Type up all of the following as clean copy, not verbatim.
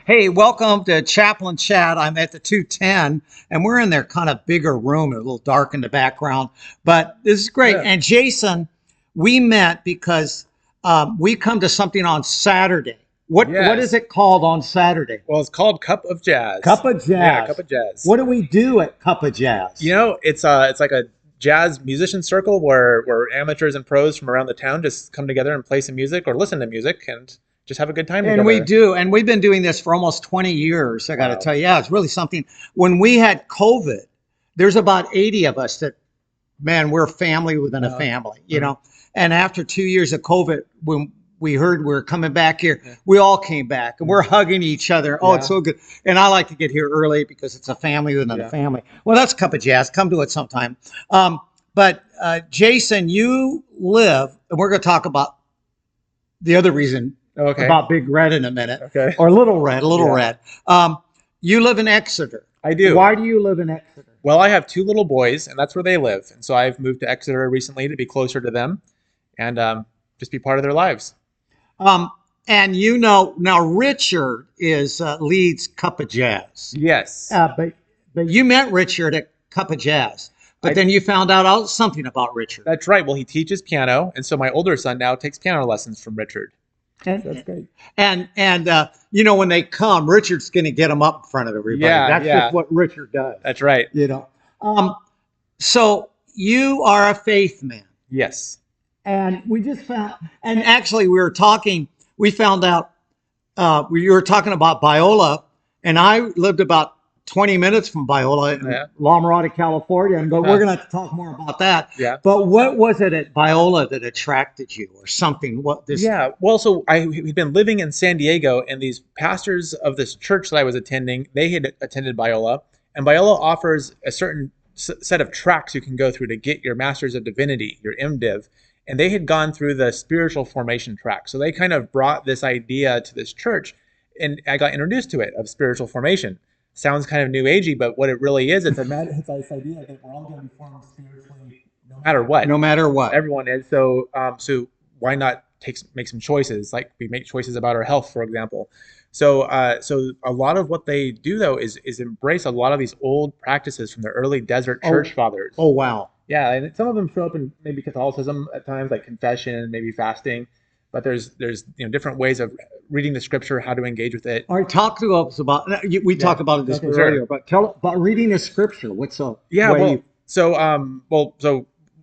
Hey, welcome to Chaplain Chat. I'm at the 210, and we're in their kind of bigger room, a little dark in the background, but this is great. Yeah. And Jason, we met because we come to something on Saturday. What is Yes. it called on Saturday? Well, it's called Cup of Jazz. Cup of Jazz. Yeah, Cup of Jazz. What do we do at Cup of Jazz? It's like a jazz musician circle where amateurs and pros from around the town just come together and play some music or listen to music and just have a good time together. And we do. And we've been doing this for almost 20 years. I got to Wow. tell you, yeah, it's really something. When we had COVID, there's about 80 of us that, man, we're family within a family, you know. And after 2 years of COVID, when we heard we were coming back here, we all came back and we're hugging each other. Oh, it's so good. And I like to get here early because it's a family within a family. Well, that's Cup of Jazz. Come to it sometime. But Jason, you live, and we're going to talk about the other reason about Big Red in a minute. Okay. Or Little Red. You live in Exeter. I do. Why do you live in Exeter? Well, I have two little boys, and that's where they live. And so I've moved to Exeter recently to be closer to them and just be part of their lives. And you know, now Richard leads Cup of Jazz. Yes. But you met Richard at Cup of Jazz. But then you found out something about Richard. That's right. Well, he teaches piano, and so my older son now takes piano lessons from Richard. That's great. And you know, when they come, Richard's going to get them up in front of everybody. That's just what Richard does. That's right. You know. So you are a faith man. Yes. And we just found, and actually we found out, you were talking about Biola, and I lived about 20 minutes from Biola in La Mirada, California, and we're going to have to talk more about that. Yeah. But what was it at Biola that attracted you or something? Well, so we'd been living in San Diego, and these pastors of this church that I was attending, they had attended Biola, and Biola offers a certain set of tracks you can go through to get your Master's of Divinity, your MDiv. And they had gone through the spiritual formation track. So they kind of brought this idea to this church, and I got introduced to it, of spiritual formation. Sounds kind of new agey, but what it really is, it's this idea that we're all going to be formed spiritually no matter what. No matter what. Everyone is. So why not make some choices? Like we make choices about our health, for example. So a lot of what they do, though, is embrace a lot of these old practices from the early desert church fathers. Oh, wow. Yeah, and some of them show up in maybe Catholicism at times, like confession, maybe fasting. But there's different ways of reading the scripture, how to engage with it. All right, talk to us about. We talked about it earlier, but tell about reading the scripture. What's up? So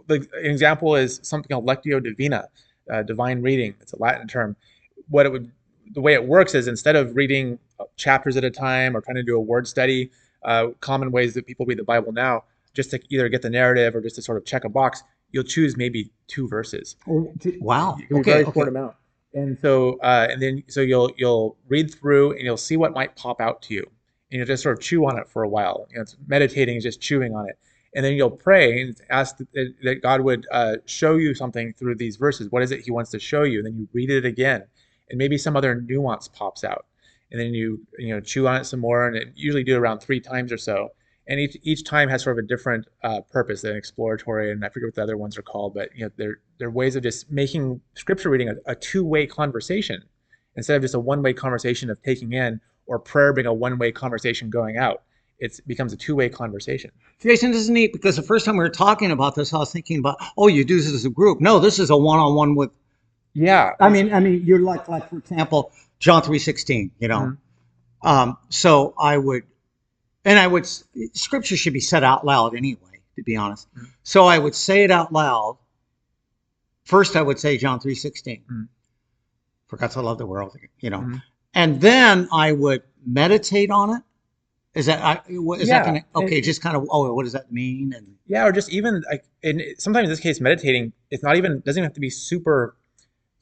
the example is something called Lectio Divina, divine reading. It's a Latin term. The way it works is instead of reading chapters at a time or trying to do a word study, common ways that people read the Bible now, just to either get the narrative or just to sort of check a box, you'll choose maybe 2 verses. Wow. Very short amount. And so you'll read through and you'll see what might pop out to you. And you'll just sort of chew on it for a while. It's meditating is just chewing on it. And then you'll pray and ask that God would show you something through these verses. What is it he wants to show you? And then you read it again. And maybe some other nuance pops out. And then you chew on it some more, and it usually do around 3 times or so. And each time has sort of a different purpose, an exploratory, and I forget what the other ones are called, but they're ways of just making scripture reading a 2-way conversation instead of just a 1-way conversation of taking in, or prayer being a 1-way conversation going out. It becomes a 2-way conversation. Jason, this is neat because the first time we were talking about this, I was thinking about, you do this as a group. No, this is a one-on-one with. Yeah. I mean, you're like for example, John 3:16. You know, so I would scripture should be said out loud anyway, to be honest. So I would say it out loud. First, I would say John 3:16. For God so loved the world, and then I would meditate on it. Is that gonna, just kind of, what does that mean? And or just even like, sometimes in this case, meditating, doesn't even have to be super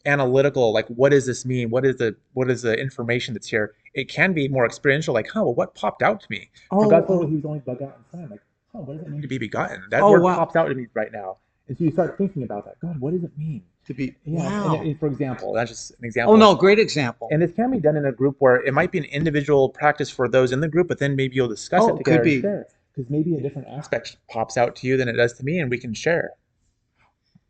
analytical, like what does this mean, what is the information that's here. It can be more experiential, like what popped out to me. For God so he was only begotten son, like what does it mean to be begotten? That word pops out to me right now, and so you start thinking about that. God, what does it mean to be? And for example, that's just an example. Great example. And this can be done in a group where it might be an individual practice for those in the group, but then maybe you'll discuss it together and share, because maybe a different aspect pops out to you than it does to me, and we can share.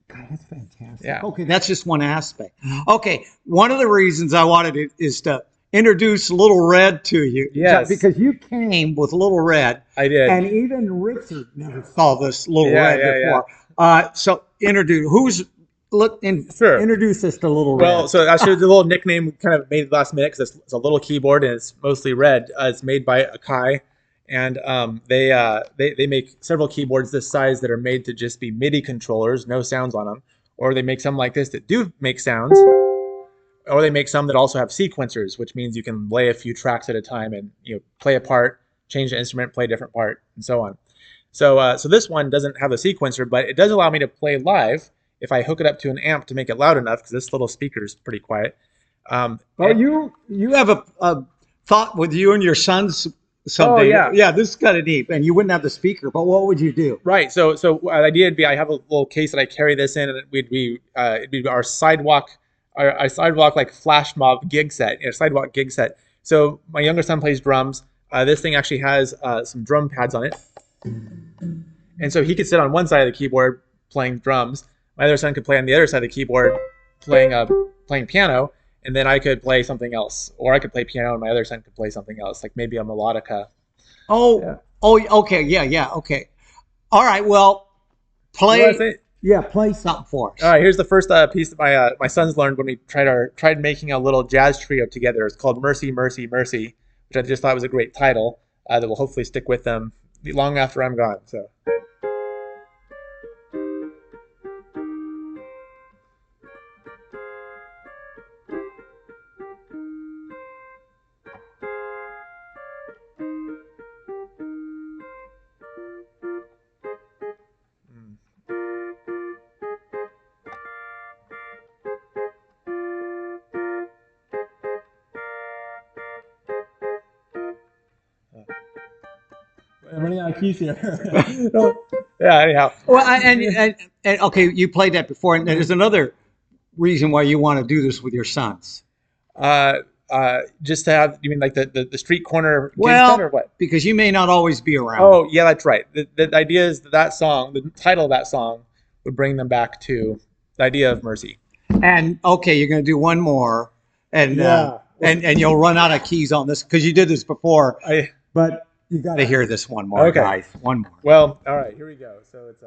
God, that's fantastic. Yeah. Okay, that's just one aspect. Okay, one of the reasons I wanted it is to introduce Little Red to you. Yes. Because you came with Little Red. I did. And even Richard never saw this Little Yeah, Red yeah, before. So introduce us to Little Red. Well, so actually the little nickname kind of made last minute because it's a little keyboard and it's mostly red. It's made by Akai, and they make several keyboards this size that are made to just be MIDI controllers, no sounds on them, or they make some like this that do make sounds, or they make some that also have sequencers, which means you can lay a few tracks at a time and play a part, change the instrument, play a different part, and so on. So this one doesn't have a sequencer, but it does allow me to play live if I hook it up to an amp to make it loud enough, because this little speaker is pretty quiet. You have a thought with you and your sons someday. Oh, yeah. Yeah, this is kind of neat. And you wouldn't have the speaker, but what would you do? Right. So the idea would be I have a little case that I carry this in, and it'd be our sidewalk like flash mob gig set, sidewalk gig set. So my younger son plays drums. This thing actually has some drum pads on it, and so he could sit on one side of the keyboard playing drums. My other son could play on the other side of the keyboard playing piano, and then I could play something else, or I could play piano and my other son could play something else, like maybe a melodica. Okay, yeah, okay. All right, well, play something for us. All right, here's the first piece that my sons learned when we tried making a little jazz trio together. It's called Mercy, Mercy, Mercy, which I just thought was a great title that will hopefully stick with them long after I'm gone. So. I'm running out of keys here. Yeah, anyhow. Well, and okay, you played that before, and there's another reason why you want to do this with your sons. Just to have, you mean like the street corner gig set, or what? Because you may not always be around. Oh, yeah, that's right. The idea is that song, the title of that song, would bring them back to the idea of mercy. And okay, you're going to do one more, and and you'll run out of keys on this because you did this before. But you got to hear this one more, guys. One more. Well, all right, here we go. So it's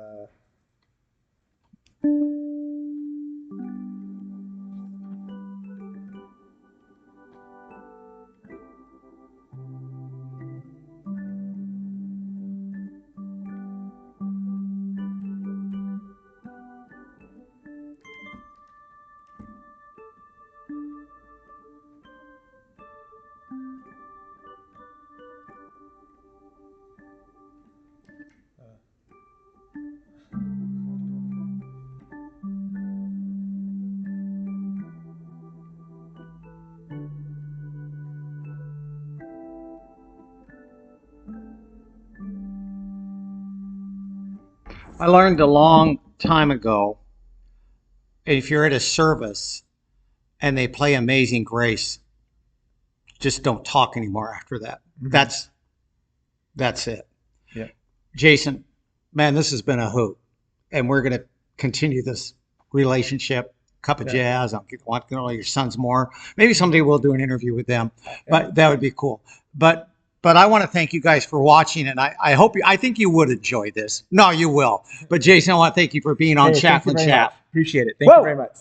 I learned a long time ago, if you're at a service and they play Amazing Grace, just don't talk anymore after that. Mm-hmm. That's it. Yeah. Jason, man, this has been a hoot. And we're going to continue this relationship, Cup of Jazz. I want to know your sons more. Maybe someday we'll do an interview with them, but that would be cool. But I want to thank you guys for watching, and I think you would enjoy this. No, you will. But Jason, I want to thank you for being on Chaplain Chat. Appreciate it. Thank you very much.